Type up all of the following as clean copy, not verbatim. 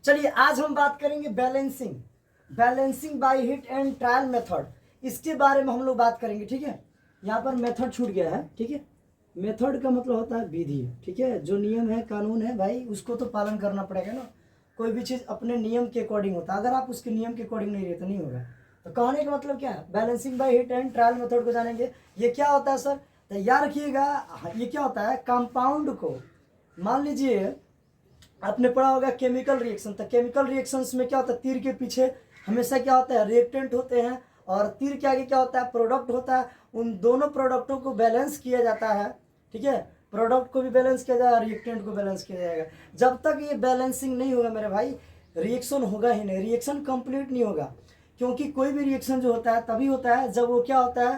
चलिए आज हम बात करेंगे balancing by hit and trial method. इसके बारे में हम लोग बात करेंगे, ठीक है। यहाँ पर मेथड छूट गया है, ठीक है। मेथड का मतलब होता है विधि, ठीक है। जो नियम है, कानून है भाई, उसको तो पालन करना पड़ेगा ना। कोई भी चीज़ अपने नियम के अकॉर्डिंग होता है, अगर आप उसके नियम के अकॉर्डिंग नहीं रहे तो नहीं होगा। तो कहने का मतलब क्या है, balancing by hit and trial method को जानेंगे। ये क्या होता है सर, तैयार रखिएगा। ये क्या होता है, कंपाउंड को, मान लीजिए आपने पढ़ा होगा केमिकल रिएक्शन। तो केमिकल रिएक्शंस में क्या होता है, तीर के पीछे हमेशा क्या होता है, रिएक्टेंट होते हैं, और तीर के आगे क्या होता है, प्रोडक्ट होता है। उन दोनों प्रोडक्टों को बैलेंस किया जाता है, ठीक है। प्रोडक्ट को भी बैलेंस किया जाएगा, रिएक्टेंट को बैलेंस किया जाएगा। जब तक ये बैलेंसिंग नहीं होगा मेरे भाई, रिएक्शन होगा ही नहीं, रिएक्शन कंप्लीट नहीं होगा। क्योंकि कोई भी रिएक्शन जो होता है तभी होता है जब वो क्या होता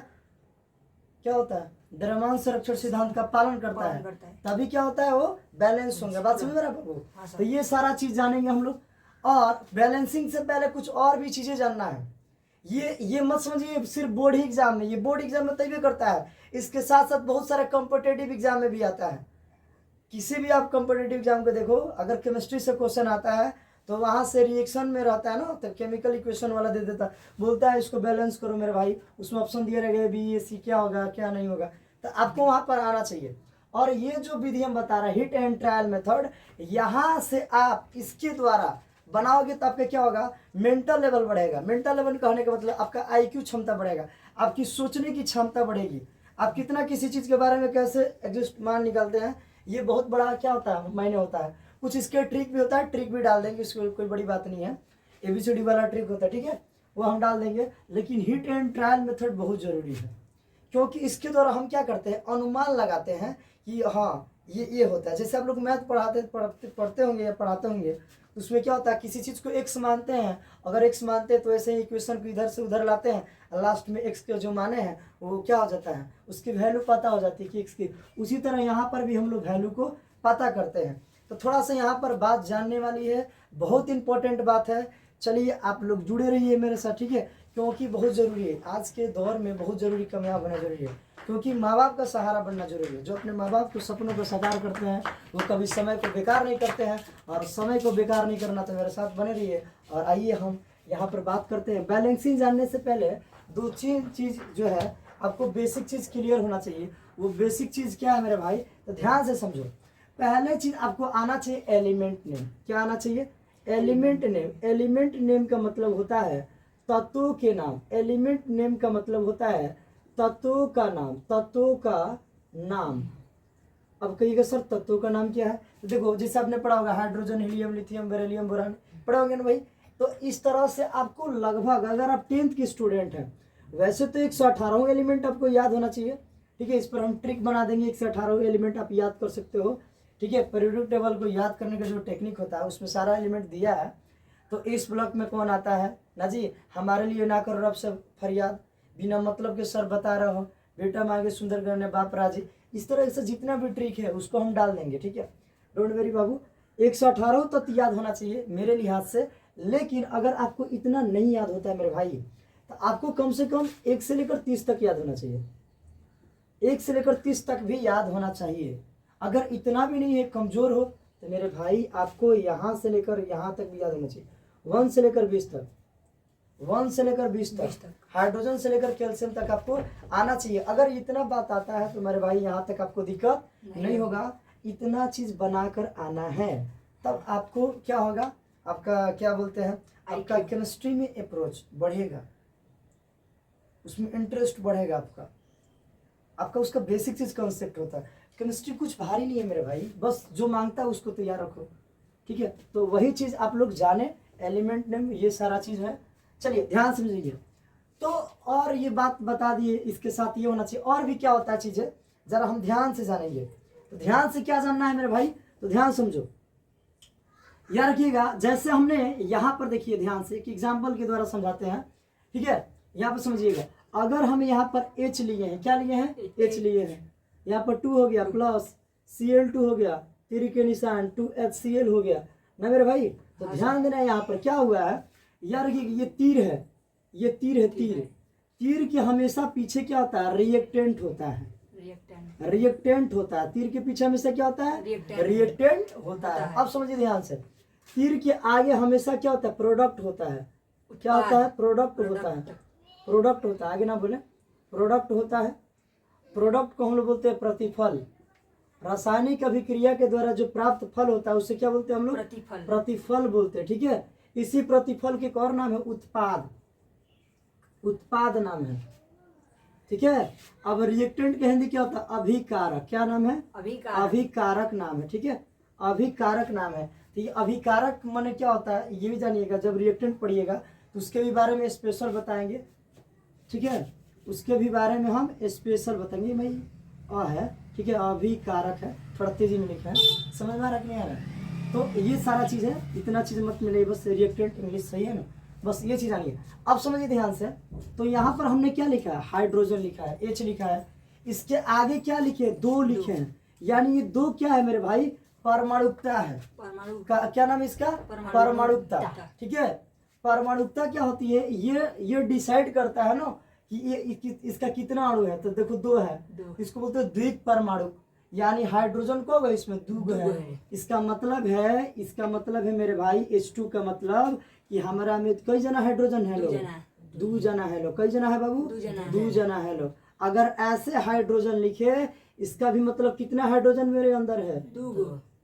है, द्रव्यमान संरक्षण सिद्धांत का पालन करता है, तभी क्या होता है, वो बैलेंस होंगे। बात समझ रहे बाबू। तो ये सारा चीज जानेंगे हम लोग। और बैलेंसिंग से पहले कुछ और भी चीजें जानना है। ये मत समझिए सिर्फ बोर्ड ही एग्जाम में, ये बोर्ड एग्जाम में तभी करता है, इसके साथ साथ बहुत सारे कॉम्पिटेटिव एग्जाम में भी आता है। किसी भी आप कॉम्पिटेटिव एग्जाम को देखो, अगर केमिस्ट्री से क्वेश्चन आता है तो वहाँ से रिएक्शन में रहता है ना, तो केमिकल इक्वेशन वाला दे देता, बोलता है इसको बैलेंस करो मेरे भाई, उसमें ऑप्शन दिए रहेंगे बी ए सी, क्या होगा क्या नहीं होगा। तो आपको वहाँ पर आना चाहिए। और ये जो विधि हम बता रहे हैं, हिट एंड ट्रायल मेथड, यहाँ से आप इसके द्वारा बनाओगे तो आपका क्या होगा, मेंटल लेवल बढ़ेगा। मेंटल लेवल कहने का मतलब आपका IQ क्षमता बढ़ेगा, आपकी सोचने की क्षमता बढ़ेगी। आप कितना किसी चीज़ के बारे में कैसे एडजस्ट मान निकालते हैं, ये बहुत बड़ा क्या होता है, मायने होता है। कुछ इसके ट्रिक भी होता है, ट्रिक भी डाल देंगे, इसको कोई बड़ी बात नहीं है। ABCD वाला ट्रिक होता है, ठीक है, वो हम डाल देंगे। लेकिन हिट एंड ट्रायल मेथड बहुत ज़रूरी है, क्योंकि इसके द्वारा हम क्या करते हैं, अनुमान लगाते हैं कि हाँ ये होता है। जैसे आप लोग मैथ पढ़ते होंगे या पढ़ाते होंगे, उसमें क्या होता है, किसी चीज़ को x मानते हैं, अगर x मानते हैं तो ऐसे ही इक्वेशन को इधर से उधर लाते हैं, लास्ट में x के जो माने हैं वो क्या हो जाता है, उसकी वैल्यू पता हो जाती है कि x की। उसी तरह यहाँ पर भी हम लोग वैल्यू को पता करते हैं। तो थोड़ा सा यहाँ पर बात जानने वाली है, बहुत इंपॉर्टेंट बात है। चलिए आप लोग जुड़े रहिए मेरे साथ, ठीक है, क्योंकि बहुत ज़रूरी है आज के दौर में, बहुत ज़रूरी कामयाब होना जरूरी है। क्योंकि माँ बाप का सहारा बनना जरूरी है। जो अपने माँ बाप के सपनों को साकार करते हैं वो कभी समय को बेकार नहीं करते हैं, और समय को बेकार नहीं करना तो मेरे साथ बने रहिए। और आइए हम यहाँ पर बात करते हैं। बैलेंसिंग जानने से पहले दो चीज़ जो है, आपको बेसिक चीज़ क्लियर होना चाहिए। वो बेसिक चीज़ क्या है मेरे भाई, तो ध्यान से समझो। पहले चीज़ आपको आना चाहिए एलिमेंट नेम। क्या आना चाहिए, एलिमेंट नेम। एलिमेंट नेम का मतलब होता है तत्वों के नाम। एलिमेंट नेम का मतलब होता है तत्वों का नाम, तत्वों का नाम। अब कहिएगा सर तत्वों का नाम क्या है, तो देखो जैसे आपने पढ़ा होगा hydrogen, helium, lithium, beryllium, boron, पढ़ा होंगे ना भाई। तो इस तरह से आपको लगभग, अगर आप 10th की स्टूडेंट हैं, वैसे तो 118 एलिमेंट आपको याद होना चाहिए, ठीक है। इस पर हम ट्रिक बना देंगे, 118 एलिमेंट आप याद कर सकते हो, ठीक है। पीरियोडिक टेबल को याद करने का जो टेक्निक होता है उसमें सारा एलिमेंट दिया है। तो इस ब्लॉक में कौन आता है ना जी, हमारे लिए ना करो रब से फरियाद, बिना मतलब के सर बता रहे हो, बेटा मांगे सुंदर करने बाप राजी। इस तरह से जितना भी ट्रिक है उसको हम डाल देंगे, ठीक है। डोंट वेरी बाबू, 118 तक याद होना चाहिए मेरे लिहाज से। लेकिन अगर आपको इतना नहीं याद होता है मेरे भाई, तो आपको कम से कम 1 से लेकर 30 तक याद होना चाहिए। 1 से लेकर 30 तक भी याद होना चाहिए। अगर इतना भी नहीं है, कमज़ोर हो, तो मेरे भाई आपको यहाँ से लेकर यहाँ तक भी याद होना चाहिए। 1 से लेकर 20 तक, 1 से लेकर 20 तक, हाइड्रोजन से लेकर कैल्शियम तक आपको आना चाहिए। अगर इतना बात आता है तो मेरे भाई यहाँ तक आपको दिक्कत नहीं होगा। इतना चीज़ बनाकर आना है, तब आपको क्या होगा, आपका क्या बोलते हैं, आपका केमिस्ट्री में अप्रोच बढ़ेगा, उसमें इंटरेस्ट बढ़ेगा आपका उसका बेसिक चीज़ कॉन्सेप्ट होता है। केमिस्ट्री कुछ भारी नहीं है मेरे भाई, बस जो मांगता है उसको तैयार रखो, ठीक है। तो वही चीज़ आप लोग जाने, एलिमेंट नेम, ये सारा चीज़ है। चलिए ध्यान समझिए। तो और ये बात बता दिए, इसके साथ ये होना चाहिए। और भी क्या होता है चीज़ें, ज़रा हम ध्यान से जानेंगे। तो ध्यान से क्या जानना है मेरे भाई, तो ध्यान समझो, याद रखिएगा। जैसे हमने यहाँ पर देखिए ध्यान से, एक एग्जाम्पल के द्वारा समझाते हैं, ठीक है। यहाँ पर समझिएगा, अगर हम यहाँ पर H लिए हैं, क्या लिए हैं, H लिए हैं, यहाँ पर 2 हो गया, प्लस Cl2 हो गया, तीर के निशान 2HCl हो गया ना मेरे भाई। तो ध्यान देना, यहाँ पर क्या हुआ है, यार ये तीर है, ये तीर है, तीर के हमेशा पीछे क्या होता है, रिएक्टेंट होता है, रिएक्टेंट होता है। तीर के पीछे हमेशा क्या होता है, रिएक्टेंट होता है। अब समझिए ध्यान से, तीर के आगे हमेशा क्या होता है, प्रोडक्ट होता है। क्या होता है, प्रोडक्ट होता है, प्रोडक्ट होता है, आगे ना बोले, प्रोडक्ट होता है। प्रोडक्ट को हम लोग बोलते हैं प्रतिफल। रासायनिक अभिक्रिया के द्वारा जो प्राप्त फल होता है उसे क्या बोलते हैं हम लोग, प्रतिफल, प्रतिफल बोलते हैं। ठीक है, इसी प्रतिफल के एक और नाम है उत्पाद, उत्पाद नाम है। ठीक है, अब रिएक्टेंट का हिंदी क्या होता है, अभिकारक। क्या नाम है, अभिकारक नाम है। ठीक है, अभिकारक नाम है। तो ये अभिकारक माने क्या होता है ये भी जानिएगा, जब रिएक्टेंट पढ़िएगा तो उसके भी बारे में स्पेशल बताएंगे। ठीक है, उसके भी बारे में हम स्पेशल बताएंगे। भाई अ है, ठीक है, अभिकारक है, थोड़ा तेजी में लिखा है, समझ में आ रहा कि नहीं आ रहा। तो ये सारा चीज़ है, इतना चीज़ मत मिले, बस रिएक्टेंट इंग्लिश सही है ना, बस ये चीज़ आनी है। अब समझिए ध्यान से, तो यहाँ पर हमने क्या लिखा है, हाइड्रोजन लिखा है, H लिखा है, इसके आगे क्या लिखे, दो लिखे हैं, यानी ये दो क्या है मेरे भाई, परमाणुकता है। क्या नाम है इसका, परमाणुकता। ठीक है, परमाणुकता क्या होती है, ये डिसाइड करता है ना कि ये इसका कितना अणु है। तो देखो दो है, इसको बोलते हैं द्विक परमाणु, यानी हाइड्रोजन को होगा इसमें दो है। इसका मतलब है मेरे भाई H2 का मतलब कि हमारा में कई जना हाइड्रोजन है लो, दो जना है लो, कई जना है बाबू, दो जना है लो। अगर ऐसे हाइड्रोजन लिखे, इसका भी मतलब कितना हाइड्रोजन मेरे अंदर है,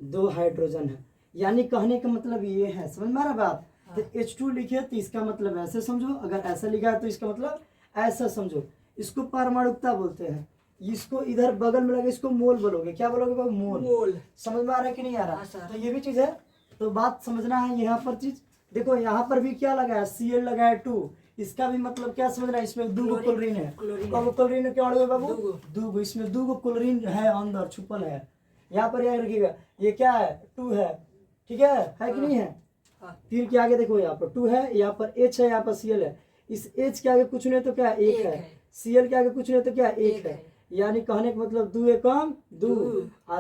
दो हाइड्रोजन है। यानी कहने का मतलब ये है, समझ में आ रहा बात। तो H2 लिखे तो इसका मतलब ऐसे समझो, अगर ऐसा लिखा है तो इसका मतलब ऐसा समझो। इसको परमाणुकता बोलते हैं। इसको इधर बगल में लगे, इसको मोल बोलोगे। क्या बोलोगे बाबू, मोल। समझ में आ रहा है कि नहीं आ रहा। तो ये भी चीज है, तो बात समझना है। यहाँ पर चीज देखो, यहाँ पर भी क्या लगा है, Cl लगा है 2, इसका भी मतलब क्या समझना है, इसमें दो क्लोरीन है। क्लोरीन क्या अणु है बाबू, दो। इसमें दो क्लोरीन है, अंदर छुपल है। यहाँ पर याद रखिएगा, ये क्या है, 2 है। ठीक है कि नहीं है। तीर के आगे देखो, यहाँ पर 2 है, यहाँ पर H है, यहाँ पर Cl है। इस H के आगे कुछ नहीं तो क्या, एक है। Cl के आगे कुछ नहीं तो क्या, एक है। यानी कहने का मतलब दो एकम दो,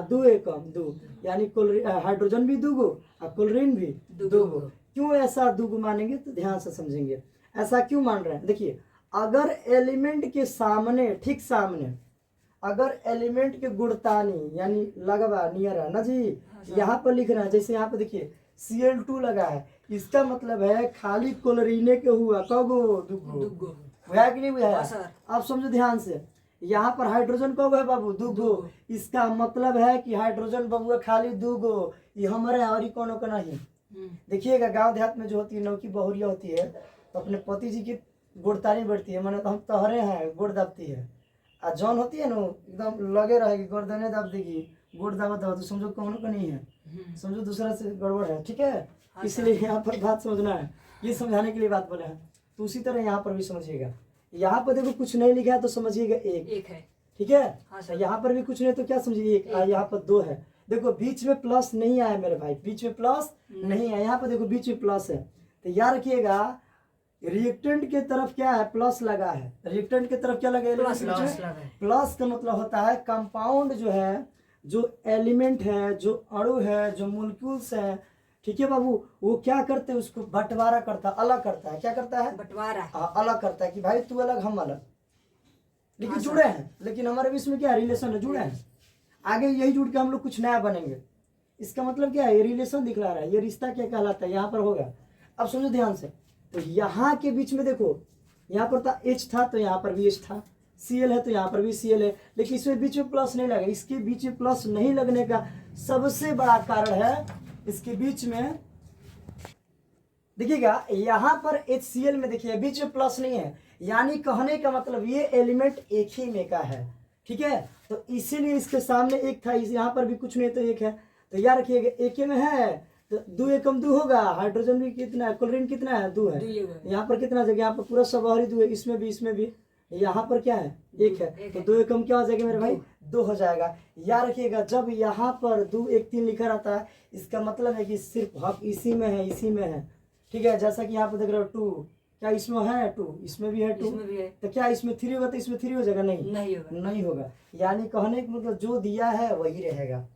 दो एकम दो, यानी हाइड्रोजन भी दूगो और क्लोरीन भी दूगो। क्यों ऐसा दूगो मानेंगे, तो ध्यान से समझेंगे ऐसा क्यों मान रहे हैं। देखिए, अगर एलिमेंट के सामने, ठीक सामने, अगर एलिमेंट के गुणतानी यानी लगवा नियर है ना जी, यहाँ पर लिख रहा है, जैसे यहाँ पर देखिए Cl2 लगा है, इसका मतलब है खाली क्लोरीने के हुआ कगो, दुगो। हुआ कि नहीं हुआ। अब समझो ध्यान से, यहाँ पर हाइड्रोजन कगो है बाबू, दुगो। इसका मतलब है कि हाइड्रोजन बाबू खाली दुगो, ये हमारे और कोनो का नहीं। देखिएगा गांव देहात में जो होती है, नौकी बहुरिया होती है, तो अपने पति जी की गुड़तानी बढ़ती है, माने तो हम तहरे हैं, गुड़ दबती है। और जौन होती है ना एकदम लगे रहेगी, गर्दने दब देगी, गुड़ दबा दबा, तो समझो कोनो का नहीं है, समझो दूसरा से गड़बड़ है। ठीक है, इसलिए यहाँ पर बात समझना है, ये समझाने के लिए बात बोले हैं। तो उसी तरह यहाँ पर भी समझिएगा, यहाँ पर देखो कुछ नहीं लिखा है तो समझिएगा एक है। ठीक है, यहाँ पर भी कुछ नहीं तो क्या समझिए एक, यहाँ पर 2 है। देखो बीच में प्लस नहीं आया मेरे भाई, बीच में प्लस नहीं आया, यहाँ पर देखो बीच में प्लस है। तो याद रखिएगा, रिएक्टेंट के तरफ क्या है, प्लस लगा है। रिएक्टेंट के तरफ क्या लगा है, प्लस का मतलब होता है कंपाउंड जो है, जो एलिमेंट है, जो अणु है, जो मोलिक्यूल्स है, ठीक है बाबू, वो क्या करते हैं, उसको बंटवारा करता है, अलग करता है। क्या करता है, बंटवारा, अलग करता है कि भाई तू अलग हम अलग, लेकिन जुड़े हैं, लेकिन हमारे बीच में क्या रिलेशन है, जुड़े हैं। आगे यही जुड़ के हम लोग कुछ नया बनेंगे। इसका मतलब क्या है, ये रिलेशन दिखला रहा है, ये रिश्ता क्या कहलाता है, यहाँ पर होगा। अब समझो ध्यान से, तो यहाँ के बीच में देखो, यहाँ पर था H था तो यहाँ पर भी H था, Cl है तो यहाँ पर भी Cl है, लेकिन इसमें बीच में प्लस नहीं लगा। इसके बीच में प्लस नहीं लगने का सबसे बड़ा कारण है, इसके बीच में देखिएगा, यहाँ पर HCl में देखिए बीच में प्लस नहीं है, यानी कहने का मतलब ये एलिमेंट एक ही में का है। ठीक है, तो इसीलिए इसके सामने एक था, इस यहाँ पर भी कुछ नहीं तो एक है। तो याद रखिएगा, एक में है तो 2 एकम 2 होगा। हाइड्रोजन भी कितना है, क्लोरीन कितना है, 2 है। यहाँ पर कितना जगह, यहाँ पर पूरा सबहरी 2 है, इसमें भी यहाँ पर क्या है, एक है। तो 2 एकम क्या हो जाएगा मेरे भाई, 2 हो जाएगा। याद रखिएगा, जब यहाँ पर 2 1 3 लिखा रहता है, इसका मतलब है कि सिर्फ हक इसी में है, इसी में है। ठीक है, जैसा कि यहाँ पर देख रहे हो 2, क्या इसमें है 2, इसमें भी है 2, तो क्या इसमें 3 होगा, तो इसमें 3 हो जाएगा, नहीं होगा। यानी कहने का मतलब जो दिया है वही रहेगा।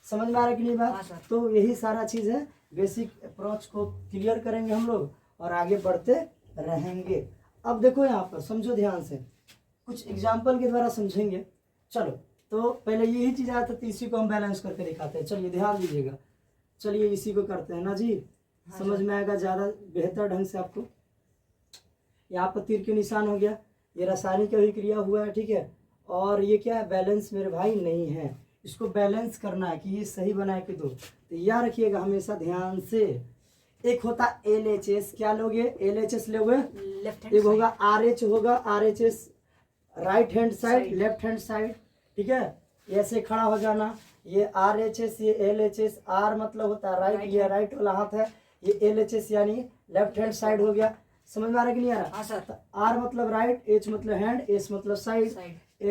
समझ में आ रहा है कि नहीं बात। तो यही सारा चीज है, बेसिक अप्रोच को क्लियर करेंगे हम लोग और आगे बढ़ते रहेंगे। अब देखो यहाँ पर समझो ध्यान से, कुछ एग्जाम्पल के द्वारा समझेंगे। चलो, तो पहले यही चीज आया था, तो इसी को हम बैलेंस करके दिखाते हैं। चलिए ध्यान दीजिएगा, चलिए इसी को करते हैं ना जी। समझ में आएगा ज़्यादा बेहतर ढंग से आपको। यहाँ पर तीर के निशान हो गया, ये रासायनिक अभिक्रिया हुआ है, ठीक है। और ये क्या है, बैलेंस मेरे भाई नहीं है, इसको बैलेंस करना है कि ये सही बनाए कि दो। तो याद रखिएगा हमेशा ध्यान से। एक होता LHS, क्या लोगे, LHS लोगे, एक होगा RH होगा, RHS right hand side, left hand side, ठीक है। ऐसे खड़ा हो जाना, ये RHS, ये LHS, R मतलब होता है राइट, ये राइट वाला हाथ है, ये LHS यानी लेफ्ट हैंड साइड हो गया। समझ में आ रहा है कि नहीं आ रहा? तो R मतलब राइट, H मतलब हैंड, S मतलब साइड,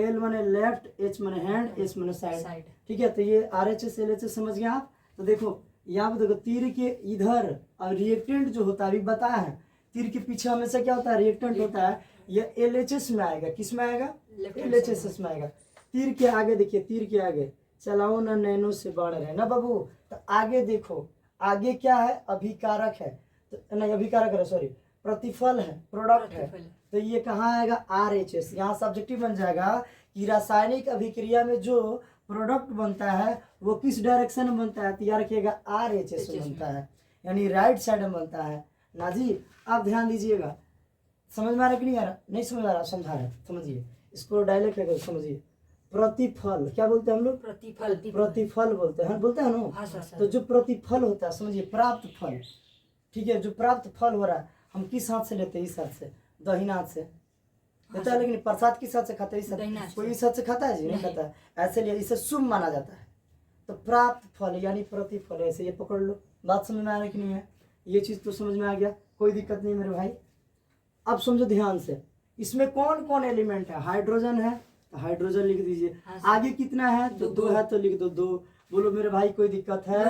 L माने लेफ्ट, H माने हैंड, S माने साइड, ठीक है। तो ये RHS LHS समझ गए आप। तो देखो यहाँ पे देखो तीर के इधर और रिएक्टेंट जो होता है अभी बताया है, तीर के पीछे हमेशा क्या होता है, रिएक्टेंट होता है। ये LHS में आएगा, किस में आएगा, LHS में आएगा। तीर के आगे देखिए, तीर के आगे चलाओ ना नैनो से बढ़ रहे ना बाबू। तो आगे देखो, आगे क्या है, अभिकारक है, तो नहीं अभिकारक है सॉरी, प्रतिफल है, प्रोडक्ट है। तो ये कहाँ आएगा, RHS। यहाँ सब्जेक्टिव बन जाएगा कि रासायनिक अभिक्रिया में जो प्रोडक्ट बनता है वो किस डायरेक्शन में बनता है, तो याद रखिएगा RHS में बनता है, यानी राइट साइड में बनता है ना जी। आप ध्यान दीजिएगा, समझ में आ रहा कि नहीं आ रहा, नहीं समझ आ रहा, समझा रहे, समझिए इसको डायलेक्ट है, समझिए। प्रतिफल क्या बोलते हैं हम लोग, प्रतिफल बोलते हैं, बोलते हैं ना। तो जो प्रतिफल होता है समझिए, प्राप्त फल, ठीक है। जो प्राप्त फल हो रहा है हम किस हाथ से लेते हैं, इस हाथ से, दाहिना हाथ से देता है। लेकिन प्रसाद किस हाथ से खाता है, इस हाथ। कोई इस हाथ से खाता है जी, नहीं खाता है, ऐसे लिए इसे शुभ माना जाता है। तो प्राप्त फल यानी प्रतिफल, ऐसे ये पकड़ लो। बात समझ में आ रही कि नहीं है, ये चीज़ तो समझ में आ गया, कोई दिक्कत नहीं मेरे भाई। अब समझो ध्यान से, इसमें कौन कौन एलिमेंट है, हाइड्रोजन है तो हाइड्रोजन लिख दीजिए। आगे कितना है, तो 2 है तो लिख दो 2। बोलो मेरे भाई कोई दिक्कत है?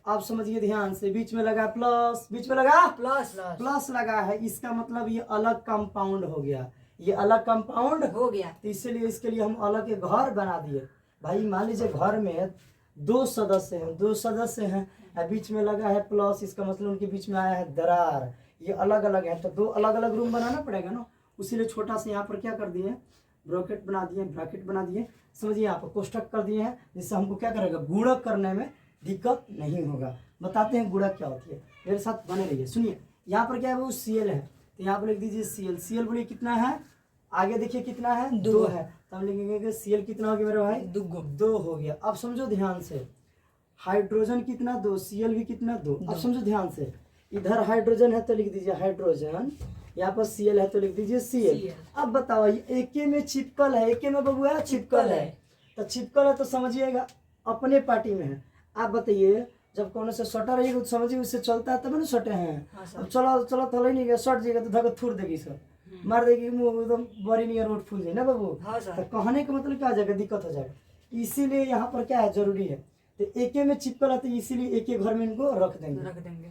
आप समझिए ध्यान से, बीच में लगा प्लस, बीच में लगा प्लस लगा है, इसका मतलब ये अलग कंपाउंड हो गया, ये अलग कंपाउंड हो गया। तो इसलिए इसके लिए हम अलग एक घर बना दिए। भाई मान लीजिए घर में 2 सदस्य हैं, 2 सदस्य हैं, बीच में लगा है प्लस, इसका मतलब उनके बीच में आया है दरार, ये अलग अलग है। तो 2 अलग अलग रूम बनाना पड़ेगा ना, उसीलिए छोटा सा यहाँ पर क्या कर दिए, ब्रैकेट बना दिए, ब्रैकेट बना दिए, समझिए यहाँ पर कोष्टक कर दिए हैं, जिससे हमको क्या करेगा, गुणक करने में दिक्कत नहीं होगा। बताते हैं गुणक क्या होती है, मेरे साथ बने रहिए। सुनिए यहाँ पर क्या है, वो Cl है, तो यहाँ पर लिख दीजिए Cl। Cl बोलिए कितना है, आगे देखिए कितना है, 2 है, तो हम लिखेंगे Cl कितना हो गया मेरे भाई, 2 हो गया। अब समझो ध्यान से, हाइड्रोजन कितना, 2, Cl भी कितना, 2। अब समझो ध्यान से, इधर हाइड्रोजन है तो लिख दीजिए हाइड्रोजन, यहाँ पर Cl है तो लिख दीजिए Cl। अब बताओ ये एके में चिपकल है, एके में बबुआ चिपकल है, तो चिपकल है तो समझिएगा अपने पार्टी में है। आप बताइए जब कौन से सटा रहिएगा तो समझिए उससे चलता है तब ना सटे हैं। अब चलो चलो तो नहीं गया, सट जाएगा तो धक्का थूर देगी, सब मार देगी, मुँह एकदम बड़ी नहीं रोड फूल जाए ना बाबू। तो कहने का मतलब क्या हो जाएगा, दिक्कत हो जाएगा। इसीलिए यहाँ पर क्या है, जरूरी है। तो एके में चिपकल है तो इसीलिए एक एक घर में इनको रख देंगे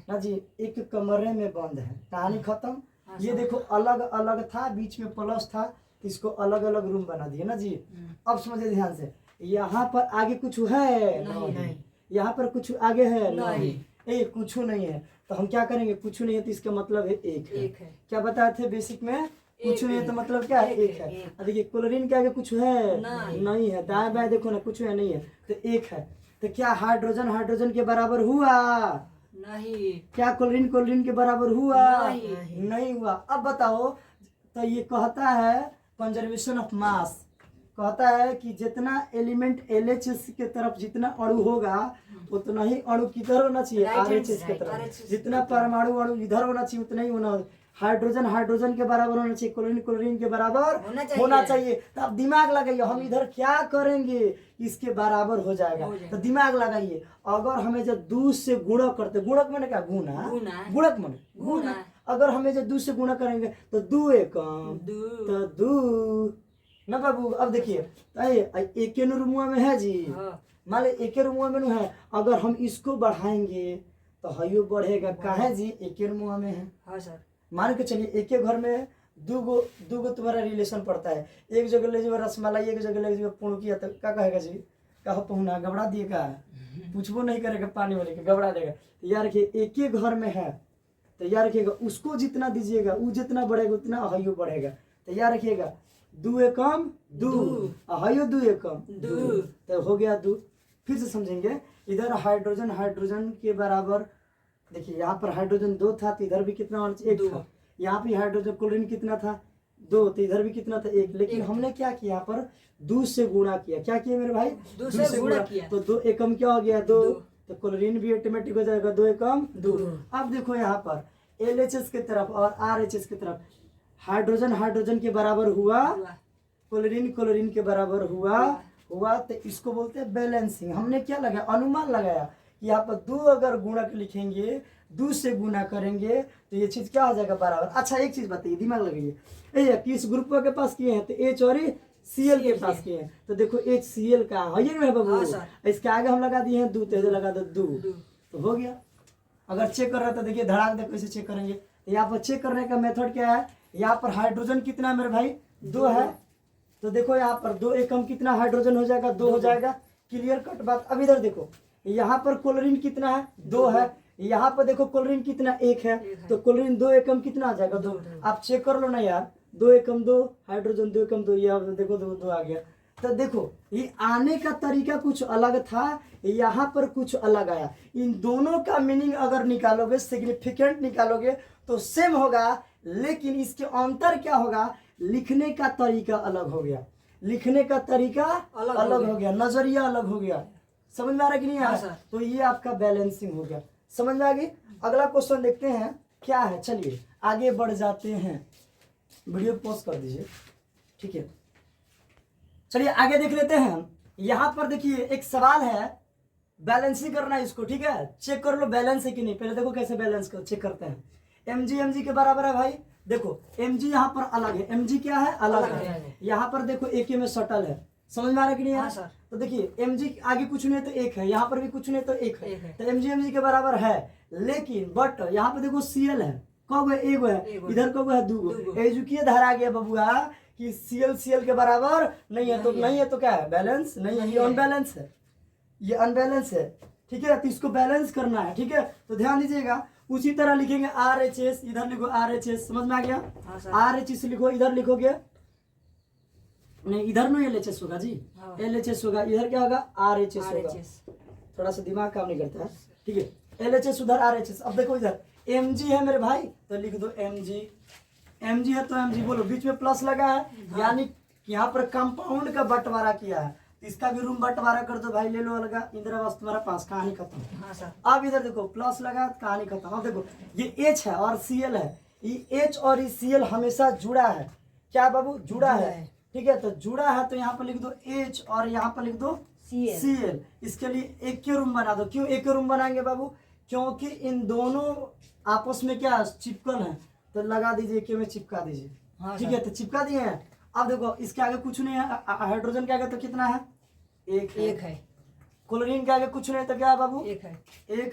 ना जी, एक कमरे में बंद है, कहानी खत्म। ये देखो अलग अलग था, बीच में प्लस था, इसको अलग अलग रूम बना दिए ना जी। अब समझिए ध्यान से, यहाँ पर आगे कुछ है नहीं, यहाँ पर कुछ आगे है नहीं, कुछ नहीं है, तो हम क्या करेंगे, कुछ नहीं है तो इसका मतलब है एक है। क्या बताए थे बेसिक में, कुछ नहीं है तो मतलब क्या है, एक है। अब देखिए क्लोरीन के आगे कुछ है नहीं है, दाएं बाएं देखो ना, कुछ है नहीं है तो एक है। तो क्या हाइड्रोजन हाइड्रोजन के बराबर हुआ, नहीं। क्या क्लोरीन क्लोरीन के बराबर हुआ, नहीं हुआ। अब बताओ, तो ये कहता है कंजर्वेशन ऑफ मास, कहता है कि जितना एलिमेंट LHS के तरफ जितना अणु होगा उतना ही अणु किधर होना चाहिए, RHS के तरफ। जितना परमाणु अणु इधर होना चाहिए उतना ही होना, हाइड्रोजन हाइड्रोजन के बराबर होना चाहिए, क्लोरीन क्लोरीन के बराबर होना चाहिए। तो अब दिमाग लगाइए, हम इधर क्या करेंगे, इसके बराबर हो जाएगा। तो दिमाग लगाइए, अगर हमें जब 2 से गुणक करते, गुणक मैंने क्या, गुना, गुणक मैंने गुना, अगर हमें जब 2 से गुणा करेंगे तो 2 एकम तो 2 ना बाबू। अब देखिए एक रूमुआ में है जी, मान ली एक रूमुआ में है, अगर हम इसको बढ़ाएंगे तो हयो बढ़ेगा, काहे जी, एक रूमुआ में है। हाँ सर, मान के चलिए एक घर में दो गो तुम्हारा रिलेशन पड़ता है, एक जगह ले जाओ रसमलाई, एक जगह ले जाओ पुणकिया, तो क्या कहेगा जी, कहो पहुना घबरा दिए का, पूछबो नहीं करेगा पानी वाले के, घबरा देगा। तो यार रखिए एक ही घर में है, तो यार रखिएगा उसको जितना दीजिएगा वो जितना बढ़ेगा उतना हयो बढ़ेगा। तो यार रखिएगा 2 एकम 2, हयो 2 एकम 2, तो हो गया 2। फिर से समझेंगे, इधर हाइड्रोजन हाइड्रोजन के बराबर देखिए यहाँ पर हाइड्रोजन 2 था तो इधर भी कितना होना चाहिए 1 था। यहाँ पे हाइड्रोजन क्लोरीन कितना था 2, तो इधर भी कितना था 1। लेकिन हमने क्या किया यहाँ पर 2 से गुणा किया। क्या किया मेरे भाई 2 से गुणा किया, तो 2 एकम क्या हो गया 2, तो क्लोरीन भी ऑटोमेटिक हो जाएगा 2 एकम 2। अब देखो यहाँ पर LHS की तरफ और RHS की तरफ हाइड्रोजन हाइड्रोजन के बराबर हुआ, क्लोरीन क्लोरीन के बराबर हुआ, तो इसको बोलते हैं बैलेंसिंग। हमने क्या लगाया अनुमान लगाया कि यहाँ पर 2 अगर गुणक लिखेंगे 2 से गुना करेंगे तो ये चीज क्या हो जाएगा बराबर। अच्छा एक चीज बताइए दिमाग लगाइए, ये किस ग्रुप के पास किए हैं तो H और Cl के पास किए हैं। तो देखो HCl का है ये बाबू, इसके आगे हम लगा दिए हैं 2, तो लगा दो 2 तो हो गया। अगर चेक कर रहा था देखिए धड़ाक दे कैसे चेक करेंगे। यहाँ पर चेक करने का मेथड क्या है, यहाँ पर हाइड्रोजन कितना है मेरे भाई 2 है, तो देखो यहाँ पर 2 एकम कितना हाइड्रोजन हो जाएगा 2 हो जाएगा। क्लियर कट बात। अब इधर देखो यहाँ पर क्लोरीन कितना है 2 है, यहाँ पर देखो क्लोरीन कितना 1 है, तो क्लोरीन 2 एकम कितना आ जाएगा 2। आप चेक कर लो ना यार 2 एकम 2 हाइड्रोजन 2 एकम 2, ये देखो 2 आ गया। तो देखो ये आने का तरीका कुछ अलग था, यहाँ पर कुछ अलग आया। इन दोनों का मीनिंग अगर निकालोगे सिग्निफिकेंट निकालोगे तो सेम होगा, लेकिन इसके अंतर क्या होगा लिखने का तरीका अलग हो गया, लिखने का तरीका अलग हो गया, नजरिया अलग हो गया। समझ में आ रहा कि नहीं आ रहा? तो ये आपका बैलेंसिंग हो गया। समझ में आ गई। अगला क्वेश्चन देखते हैं क्या है। चलिए आगे बढ़ जाते हैं, वीडियो पॉज कर दीजिए ठीक है। चलिए आगे देख लेते हैं। यहाँ पर देखिए एक सवाल है, बैलेंसिंग करना है इसको ठीक है। चेक कर लो बैलेंस है कि नहीं। पहले देखो कैसे बैलेंस कर चेक करते हैं। mg के बराबर है भाई, देखो mg यहाँ पर अलग है, mg क्या है अलग है। यहाँ पर देखो एक में सटल है, समझ में आ रहा कि नहीं है? तो देखिए mg आगे कुछ नहीं है तो 1 है, यहाँ पर भी कुछ नहीं तो 1 है, तो mg के बराबर है। लेकिन बट यहाँ पे देखो Cl है, कब है 1 है, इधर कब है 2। एजुकिए धरा गया बबुआ कि Cl के बराबर नहीं है, तो नहीं है तो क्या है बैलेंस नहीं है, ये अनबैलेंस है, ये अनबैलेंस है ठीक है। तो इसको बैलेंस करना है ठीक है। तो ध्यान दीजिएगा उसी तरह लिखेंगे RHS, इधर लिखो RHS, समझ में आ गया। RHS लिखो, इधर लिखोगे नहीं, इधर नहीं LHS होगा जी, LHS होगा, इधर क्या होगा RHS होगा। थोड़ा सा दिमाग काम नहीं करता है ठीक है। LHS उधर RHS। अब देखो इधर mg है मेरे भाई, तो लिख दो mg है तो mg बोलो, बीच में प्लस लगा है यानी यहाँ पर कंपाउंड का बंटवारा किया है, इसका भी रूम बंटवारा कर दो भाई, ले लो अलग, इंदिरावास तुम्हारा पास, कहानी खत्म। अब इधर देखो प्लस लगा कहानी खत्म। अब देखो ये H है और Cl है, ये H और ये Cl हमेशा जुड़ा है, क्या बाबू जुड़ा है ठीक है। तो जुड़ा है तो यहाँ पर लिख दो H और यहाँ पर लिख दो Cl। इसके लिए एक के रूम बना दो। क्यों एक के रूम बनाएंगे बाबू, क्योंकि इन दोनों आपस में क्या चिपकल है, तो लगा दीजिए एक में चिपका दीजिए ठीक है। तो चिपका दिए हैं। अब देखो इसके आगे कुछ नहीं है, हाइड्रोजन के आगे तो कितना है 1 है, क्लोरीन के आगे कुछ नहीं तो क्या है बाबू 1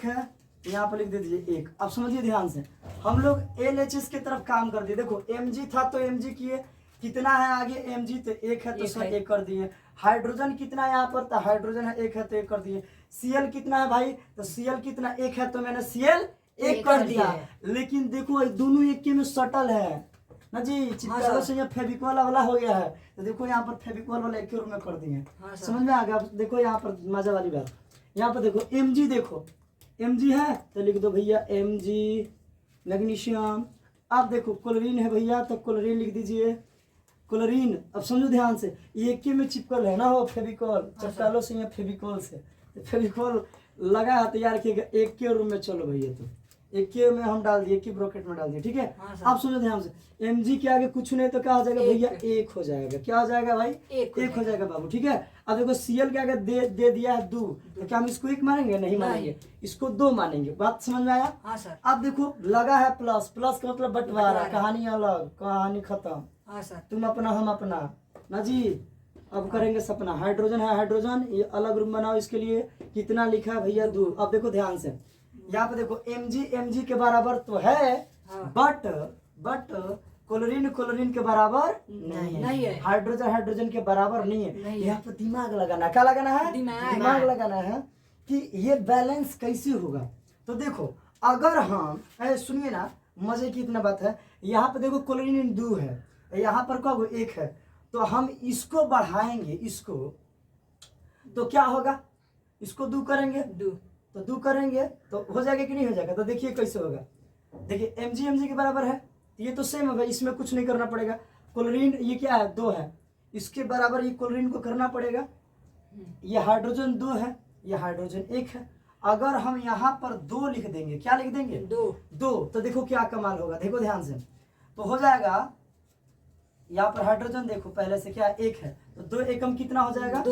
है, यहाँ पर लिख दीजिए 1। अब समझिए ध्यान से, हम लोग LHS की तरफ काम कर दिए। देखो mg था तो mg किए, कितना है आगे mg तो 1 है तो सर 1 कर दिए। हाइड्रोजन कितना है यहाँ पर, तो हाइड्रोजन है 1 है तो 1 कर दिए। Cl कितना है भाई, तो Cl कितना 1 है तो मैंने Cl 1 कर दिया। लेकिन देखो दोनों एक में सटल है ना जी, चिपकाने से यहाँ फेविकॉल वाला हो गया है, तो देखो यहाँ पर फेविकॉल वाला एक रूम में कर दिए। समझ में आ गया। देखो यहाँ पर मजा वाली बात, यहाँ पर देखो mg, देखो mg है तो लिख दो भैया mg मैग्नीशियम। अब देखो क्लोरीन है भैया तो क्लोरीन लिख दीजिए क्लोरीन। अब समझो ध्यान से, ये एक में चिपकल है ना हो फेविकॉल, चिपका लो से यहाँ फेविकॉल से, फेविकॉल लगा है तैयार किएगा एक के रूम में। चलो भैया तो एक के में हम डाल दिए, एक के ब्रॉकेट में डाल दिए ठीक है। अब सुनो ध्यान से, mg के आगे कुछ नहीं तो क्या हो जाएगा भैया 1 हो जाएगा। क्या हो जाएगा भाई 1 हो जाएगा बाबू ठीक है। अब देखो Cl के आगे दे दिया है 2, तो क्या हम इसको 1 मानेंगे, नहीं मानेंगे, इसको 2 मानेंगे। बात समझ में आया। अब देखो लगा है प्लस, प्लस का मतलब बंटवारा, कहानी अलग कहानी खत्म, तुम अपना हम अपना ना जी। अब करेंगे सपना, हाइड्रोजन है हाइड्रोजन, ये अलग रूम बनाओ, इसके लिए कितना लिखा है भैया 2। अब देखो ध्यान से, यहाँ पे देखो mg के बराबर तो है, बट क्लोरीन के बराबर नहीं है, हाइड्रोजन के बराबर नहीं है। यहाँ पे दिमाग लगाना, क्या लगाना है, दिमाग लगाना है कि ये बैलेंस कैसे होगा। तो देखो अगर हम सुनिए ना, मजे की इतना बात है, यहाँ पे देखो क्लोरीन 2 है, यहाँ पर कब 1 है, तो हम इसको बढ़ाएंगे, इसको तो क्या होगा, इसको 2 करेंगे तो 2 करेंगे तो हो जाएगा कि नहीं हो जाएगा। तो देखिए कैसे होगा, देखिए Mg के बराबर है, ये तो सेम है भाई, इसमें कुछ नहीं करना पड़ेगा। क्लोरीन ये क्या है 2 है, इसके बराबर ये क्लोरीन को करना पड़ेगा। ये हाइड्रोजन 2 है, ये हाइड्रोजन 1 है। अगर हम यहाँ पर 2 लिख देंगे, क्या लिख देंगे 2, तो देखो क्या कमाल होगा, देखो ध्यान से। तो हो जाएगा यहाँ पर हाइड्रोजन देखो पहले से क्या 1 है, तो 2 एकम कितना हो जाएगा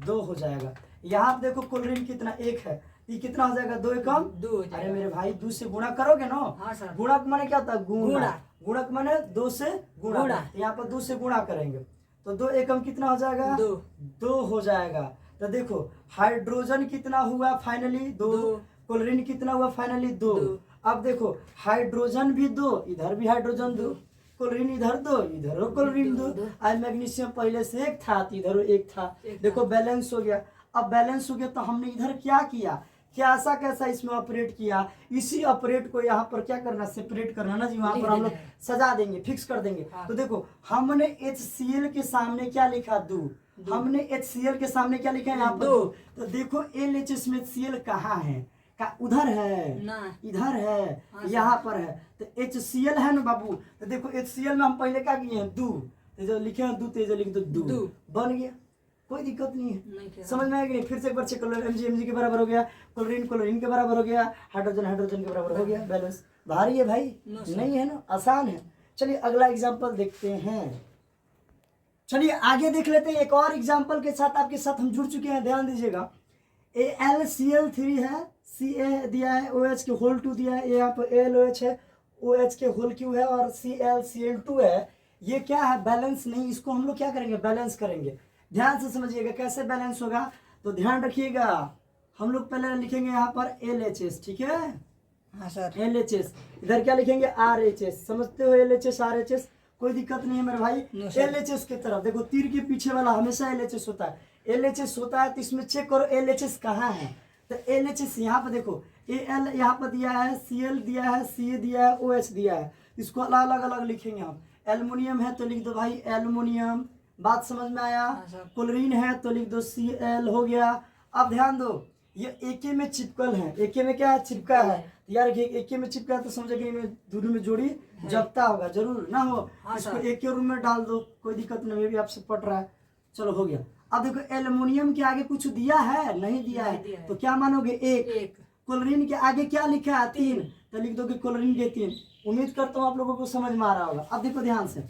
2 हो जाएगा। यहाँ पर देखो क्लोरीन कितना 1 है, ये कितना हो जाएगा 2 एकम 2। अरे मेरे भाई 2 से गुणा करोगे ना। हाँ सर। गुणक माने क्या होता है गुणा, गुणक माने 2 से गुणा। यहाँ पर 2 से गुणा करेंगे तो 2 एकम कितना हो जाएगा 2 हो जाएगा। तो देखो हाइड्रोजन कितना हुआ फाइनली 2, क्लोरीन कितना हुआ फाइनली 2। अब देखो हाइड्रोजन भी 2, इधर भी हाइड्रोजन 2, क्लोरीन इधर 2, इधर क्लोरीन 2। आज मैग्नीशियम पहले से 1 था तो इधर 1 था, देखो बैलेंस हो गया। अब बैलेंस हो गया तो हमने इधर क्या किया, कैसा कैसा इसमें ऑपरेट किया, इसी ऑपरेट को यहाँ पर क्या करना सेपरेट करना ना जी, वहाँ पर हम लोग सजा देंगे, फिक्स कर देंगे। तो देखो हमने HCl के सामने क्या लिखा 2, हमने HCl के सामने क्या लिखा है यहाँ पर 2। तो देखो LHS में HCl कहाँ है, का उधर है ना, इधर है, यहाँ पर है। तो HCl है ना बाबू, तो देखो HCl में हम पहले क्या किए हैं 2, तो लिखे हैं 2, तो लिख दो 2 बन गया, कोई दिक्कत नहीं है। समझ में आएगी। फिर से एक बार चेक कर लो, Mg के बराबर हो गया, क्लोरीन के बराबर हो गया, हाइड्रोजन के बराबर हो गया। बैलेंस भारी है भाई नहीं है ना, आसान है। चलिए अगला एग्जांपल देखते हैं। चलिए आगे देख लेते हैं, एक और एग्जांपल के साथ आपके साथ हम जुड़ चुके हैं, ध्यान दीजिएगा। AlCl3 है, Ca दिया है, OH के होल 2 दिया है, यहाँ पर AlOH है, OH के होल Q है और ClCl2 है। ये क्या है बैलेंस नहीं, इसको हम लोग क्या करेंगे बैलेंस करेंगे। ध्यान से समझिएगा कैसे बैलेंस होगा, तो ध्यान रखिएगा। हम लोग पहले लिखेंगे यहाँ पर LHS, ठीक है हाँ सर LHS, इधर क्या लिखेंगे RHS, समझते हो LHS RHS, कोई दिक्कत नहीं है मेरे भाई। LHS की तरफ देखो, तीर के पीछे वाला हमेशा LHS होता है, LHS होता है। तो इसमें चेक करो LHS कहाँ है, तो LHS यहाँ पर देखो, Al यहाँ पर दिया है, Cl दिया है, Ca दिया है, OH दिया है, इसको अलग अलग लिखेंगे हम। एल्युमिनियम है तो लिख दो भाई एल्युमिनियम, बात समझ में आया। क्लोरीन है तो लिख दो Cl हो गया। अब ध्यान दो, ये एके में चिपकल है, एके में क्या है चिपका है, यार एके में चिपका है तो समझेगा इनमें दोनों में जोड़ी जबता होगा, जरूर ना हो। इसको एक के रूम में डाल दो, कोई दिक्कत नहीं, भी आपसे पट रहा है, चलो हो गया। अब देखो एल्युमिनियम के आगे कुछ दिया है नहीं दिया है, तो क्या मानोगे 1। क्लोरीन के आगे क्या लिखा है 3, तो लिख दोगे क्लोरीन के 3। उम्मीद करता हूँ आप लोगों को समझ में आ रहा होगा। अब देखो ध्यान से,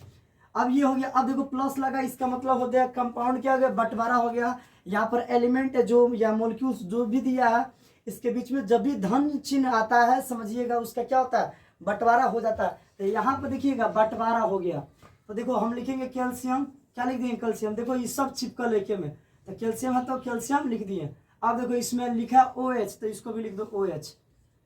अब ये हो गया। अब देखो प्लस लगा, इसका मतलब हो गया कंपाउंड क्या हो गया बंटवारा हो गया। यहाँ पर एलिमेंट जो या मॉलिक्यूल्स जो भी दिया है, इसके बीच में जब भी धन चिन्ह आता है समझिएगा उसका क्या होता है बंटवारा हो जाता है। तो यहाँ पर देखिएगा बंटवारा हो गया, तो देखो हम लिखेंगे कैल्शियम, क्या लिख दिए कैल्शियम, देखो ये सब चिपकल एके में, तो कैल्शियम है तो कैल्शियम लिख दिए। अब देखो इसमें लिखा OH, तो इसको भी लिख दो OH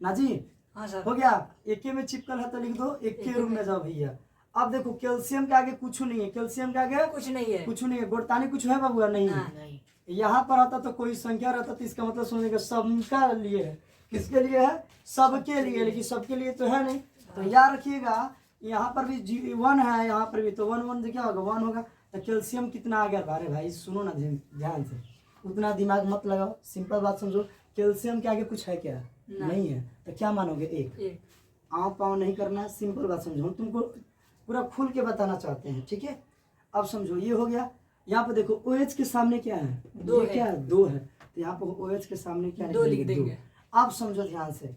ना जी, हाँ सर हो गया। एके में चिपकल है तो लिख दो एक के रूम में जाओ भैया। अब देखो कैल्शियम के आगे कुछ नहीं है, कैल्शियम के आगे कुछ नहीं है, कुछ नहीं है। गोड़तानी कुछ है बाबू नहीं है, यहाँ पर आता तो कोई संख्या रहता तो इसका मतलब समझेगा सबका लिए है, किसके लिए है सबके लिए, लेकिन सबके लिए तो है नहीं। तो याद रखिएगा यहाँ पर भी 1 है, यहाँ पर भी तो 1 1 क्या होगा 1 होगा। तो कैल्शियम कितना आ गया, अरे भाई सुनो ना ध्यान से, उतना दिमाग मत लगाओ, सिंपल बात समझो। कैल्शियम के आगे कुछ है क्या नहीं है, तो क्या मानोगे 1। आँव पाँव नहीं करना, सिंपल बात समझो, हम तुमको पूरा खुल के बताना चाहते हैं, ठीक है। अब समझो ये हो गया। यहाँ पर देखो OH के सामने क्या है 2 है, क्या है 2 है, तो यहाँ पर OH के सामने क्या है 2 लिख देंगे। अब समझो ध्यान से,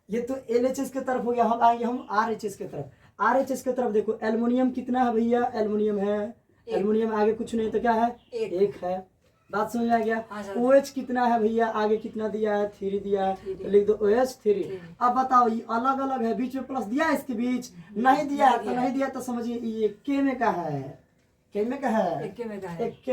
ये तो LHS के तरफ हो गया। हम आएंगे हम RHS के तरफ। RHS के तरफ देखो एल्युमिनियम कितना है भैया, एल्युमिनियम है, एल्युमिनियम आगे कुछ नहीं तो क्या है 1 है, बात समझ आ गया। OH कितना है भैया, आगे कितना दिया है 3 दिया है, तो लिख दो OH 3। अब बताओ ये अलग अलग है, बीच में प्लस दिया है, इसके बीच नहीं दिया है, तो नहीं दिया तो समझिए ये के में का है, के में का है, एक के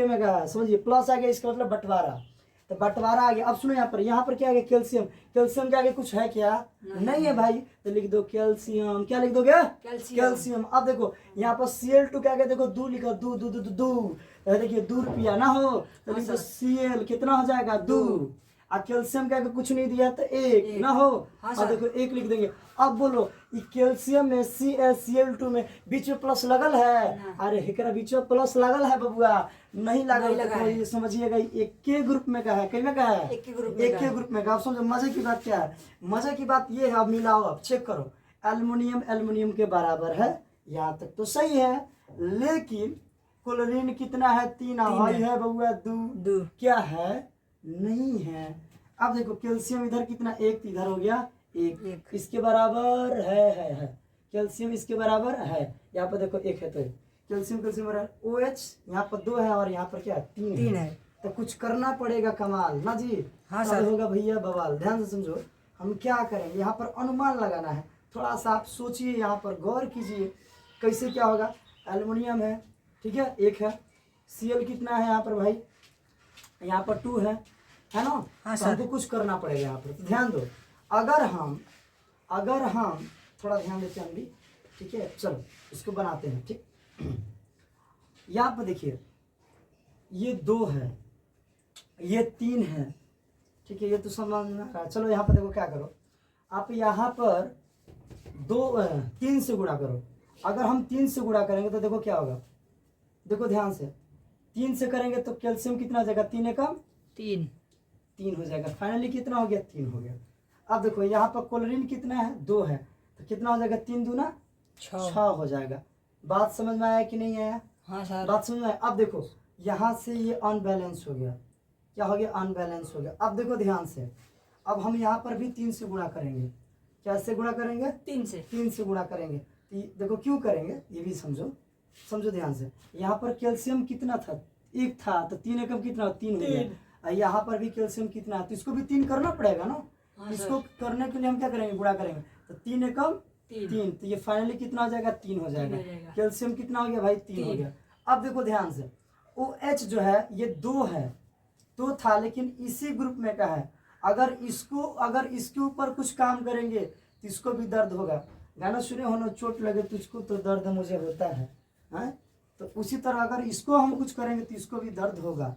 में का है, समझिए प्लस आ गया, इसका मतलब बंटवारा, तो बंटवारा आ गया। अब सुनो यहाँ पर क्या आ गया कैल्शियम, कैल्शियम के आगे कुछ है क्या नहीं है भाई, तो लिख दो कैल्शियम, क्या लिख दोगे कैल्शियम। अब देखो यहाँ पर Cl2 के आगे देखो 2 लिखा, 2 देखिए 2 रुपया ना हो, तो लिख दो Cl कितना हो जाएगा 2। कैल्शियम का कुछ नहीं दिया तो एक ना हो। अब देखो एक लिख देंगे। अब बोलो कैल्शियम में CaCl2 में बीच में प्लस लगल है? अरे एकरा बीच में प्लस लगल है बबुआ? नहीं लगल। तो ये समझिएगा एक के ग्रुप में का है, कई में का है, एक के ग्रुप में का। अब समझो मजे की बात क्या है, मजे की बात ये है, अब मिलाओ, अब चेक करो, एल्युमिनियम एल्युमिनियम के बराबर है, यहाँ तक तो सही है, लेकिन क्लोरीन कितना है? 3 है बबुआ, 2 क्या है? नहीं है। अब देखो कैल्शियम इधर कितना? 1, इधर हो गया 1, इसके बराबर है। कैल्शियम इसके बराबर है, यहाँ पर देखो 1 है, तो कैल्शियम बराबर OH, यहाँ पर 2 है और यहाँ पर क्या 3 है। तो कुछ करना पड़ेगा कमाल ना जी। हाँ सर। होगा भैया बवाल। ध्यान से समझो, हम क्या करेंगे, यहाँ पर अनुमान लगाना है। थोड़ा सा आप सोचिए, यहाँ पर गौर कीजिए कैसे क्या होगा। एल्युमिनियम है, ठीक है, 1 है। Cl कितना है यहाँ पर भाई? यहाँ पर 2 है ना। हाँ सर। हमको कुछ करना पड़ेगा यहाँ पर, ध्यान दो। अगर हम थोड़ा ध्यान देते हैं हम भी, ठीक है, चलो इसको बनाते हैं। ठीक, यहाँ पर देखिए ये 2 है, ये 3 है, ठीक है, ये तो समझ में आ रहा है। चलो यहाँ पर देखो क्या करो, आप यहाँ पर 3 से गुणा करो। अगर हम 3 से गुणा करेंगे तो देखो क्या होगा, देखो ध्यान से, 3 से करेंगे तो कैल्शियम कितना हो जाएगा? 3 एकम 3 हो जाएगा। फाइनली कितना हो गया? 3 हो गया। अब देखो यहाँ पर क्लोरीन कितना है? 2 है, तो कितना हो जाएगा? 3 दूना 6 हो जाएगा। बात समझ में आया कि नहीं आया? हाँ सर। बात समझ में आया। अब देखो यहाँ से ये अनबैलेंस हो गया, क्या हो गया? अनबैलेंस हो गया। अब देखो ध्यान से, अब हम यहाँ पर भी 3 से गुणा करेंगे। कैसे गुणा करेंगे? 3 से गुणा करेंगे। देखो क्यों करेंगे ये भी समझो ध्यान से। यहाँ पर कैल्शियम कितना था? 1 था, तो 3 एकम कितना? 3 हो गया। यहाँ पर भी कैल्शियम कितना है? तो इसको भी 3 करना पड़ेगा ना। इसको करने के लिए हम क्या करेंगे? गुणा करेंगे। तो 3 एकम 3, तो ये फाइनली कितना हो जाएगा? 3 हो जाएगा। कैल्शियम कितना हो गया भाई? 3 हो गया। अब देखो ध्यान से, OH जो है ये 2 है, 2 था, लेकिन इसी ग्रुप में का है। अगर इसके ऊपर कुछ काम करेंगे तो इसको भी दर्द होगा। गाना सुने हो ना, चोट लगे तुझको तो दर्द मुझे होता है, तो उसी तरह अगर इसको हम कुछ करेंगे तो इसको भी दर्द होगा।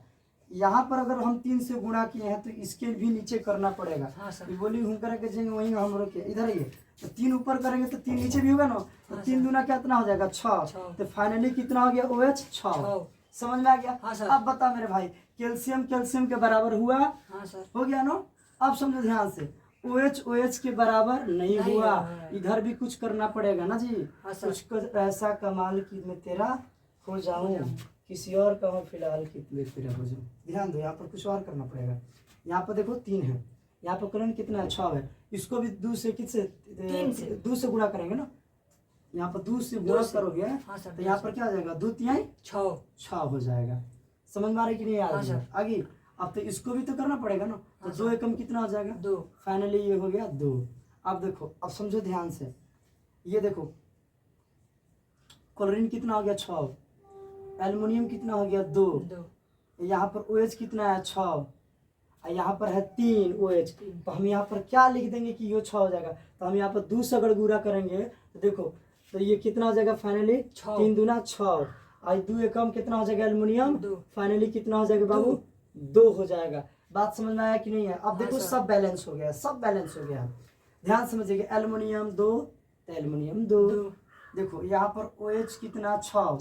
यहाँ पर अगर हम 3 से गुणा किए हैं तो इसके भी नीचे करना पड़ेगा। हाँ सर। बोली हूँ करेंगे जेंगे वहीं हम लोग के इधर ही है, तो 3 ऊपर करेंगे तो 3 नीचे भी होगा ना। तो 3 दूना कितना हो जाएगा? 6। तो फाइनली कितना हो गया? OH 6। समझ में आ गया? हाँ सर। अब बता मेरे भाई, कैल्शियम के बराबर हुआ? हाँ सर। हो गया ना। अब समझो ध्यान से, OH के बराबर नहीं हुआ, इधर भी कुछ करना पड़ेगा ना जी। हाँ सर। कुछ ऐसा कमाल कि मैं तेरा हो जाऊं, किसी और का हो फिलहाल कि मैं तेरा हो जाऊं। ध्यान दो, यहाँ पर कुछ और करना पड़ेगा। यहाँ पर देखो 3 है, यहाँ पर करेंगे कितना है? 6 है। इसको भी 2 से 2 से गुणा करेंगे ना। यहाँ पर 2 से गुणा करोगे। हाँ सर। तो यहाँ पर क्या हो जाएगा? 2 3 6 हो जाएगा। समझ में आ रही कि नहीं? हाँ सर। आगे अब तो इसको भी तो करना पड़ेगा ना। तो 2 एकम कितना हो जाएगा? 2। फाइनली ये हो गया 2। अब देखो, अब समझो ध्यान से, ये देखो क्लोरीन कितना हो गया? 6। एल्युमिनियम कितना हो गया? 2। यहाँ पर OH कितना है? 6। यहाँ पर है 3 OH। तो हम यहाँ पर क्या लिख देंगे कि ये 6 हो जाएगा। तो हम यहाँ पर 2 से अगर गुणा करेंगे तो देखो, तो ये कितना हो जाएगा? फाइनली 3 दूना 6। आज 2 एकम कितना हो जाएगा? एल्युमिनियम 2। फाइनली कितना हो जाएगा बाबू? 2 हो जाएगा। बात समझ में आया कि नहीं है? अब देखो सब बैलेंस हो गया, सब बैलेंस हो गया। ध्यान समझिएगा, एल्युमिनियम 2 तो एल्युमिनियम 2। देखो यहाँ पर OH कितना? 6।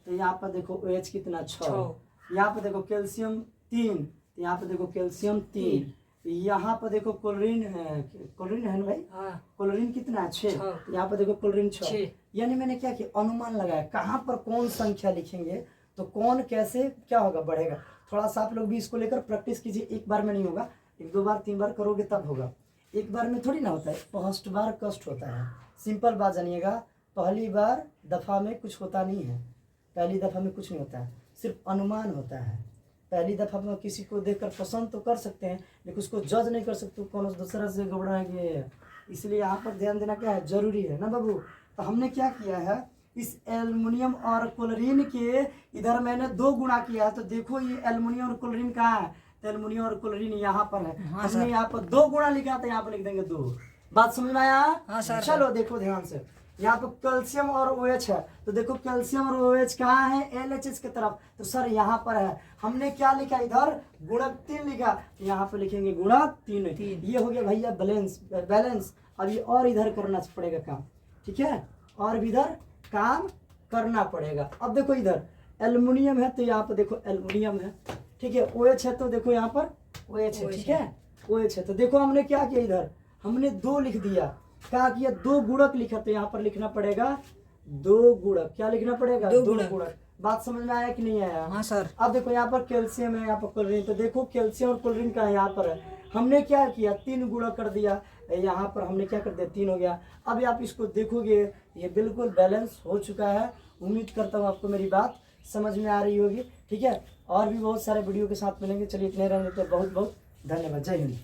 तो यहाँ पर देखो OH कितना? 6। यहाँ पर देखो कैल्शियम 3, तो यहाँ पर देखो कैल्शियम 3। यहाँ पर देखो क्लोरीन है ना भाई? क्लोरीन कितना है? 6। यहाँ पर देखो क्लोरीन 6। यानी मैंने क्या किया? अनुमान लगाया कहाँ पर कौन संख्या लिखेंगे तो कौन कैसे क्या होगा, बढ़ेगा। थोड़ा सा आप लोग भी इसको लेकर प्रैक्टिस कीजिए। एक बार में नहीं होगा, 1 2 बार 3 बार करोगे तब होगा। एक बार में थोड़ी ना होता है, फर्स्ट बार कष्ट होता है। सिंपल बात जानिएगा, पहली बार दफ़ा में कुछ होता नहीं है, पहली दफ़ा में कुछ नहीं होता है, सिर्फ अनुमान होता है। पहली दफ़ा में किसी को देखकर पसंद तो कर सकते हैं, लेकिन उसको जज नहीं कर सकते कौन दूसरा से घबराएंगे। इसलिए यहाँ पर ध्यान देना क्या है? जरूरी है ना बाबू। तो हमने क्या किया है, इस एल्युमिनियम और क्लोरीन के इधर मैंने 2 गुणा किया है। तो देखो ये एल्युमिनियम और क्लोरीन कहाँ है? तो एल्युमिनियम और क्लोरीन यहाँ पर है। हाँ, हमने यहाँ पर 2 गुणा लिखा था, यहाँ पर लिख देंगे 2। बात समझ में आया? हाँ सर। चलो देखो ध्यान से, यहाँ पे कैल्शियम और OH है, तो देखो कैल्शियम और OH कहाँ है, LHH की तरफ, तो सर यहाँ पर है। हमने क्या लिखा इधर, गुणक 3 लिखा, तो यहाँ पे लिखेंगे गुणक 3। ये हो गया भैया बैलेंस। अब ये और इधर करना पड़ेगा काम, ठीक है, और भी इधर काम करना पड़ेगा। अब देखो इधर एल्युमिनियम है, तो यहाँ पर देखो एल्युमिनियम है, ठीक है, OH है, तो देखो यहाँ पर OH है, ठीक है, OH है। तो देखो हमने क्या किया, इधर हमने 2 लिख दिया, क्या किया, 2 गुणक लिखा, तो यहाँ पर लिखना पड़ेगा 2 गुणक। क्या लिखना पड़ेगा, 2 गुणक। बात समझ में आया कि नहीं आया? हाँ सर। अब देखो यहाँ पर कैल्शियम है, यहाँ पर क्लोरीन, तो देखो कैल्शियम और क्लोरीन का यहाँ पर है, हमने क्या किया, 3 गुणा कर दिया, यहाँ पर हमने क्या कर दिया, 3 हो गया। अब आप इसको देखोगे, ये बिल्कुल बैलेंस हो चुका है। उम्मीद करता हूँ आपको मेरी बात समझ में आ रही होगी, ठीक है। और भी बहुत सारे वीडियो के साथ मिलेंगे। चलिए इतने रहने देते, बहुत बहुत धन्यवाद। जय हिंद।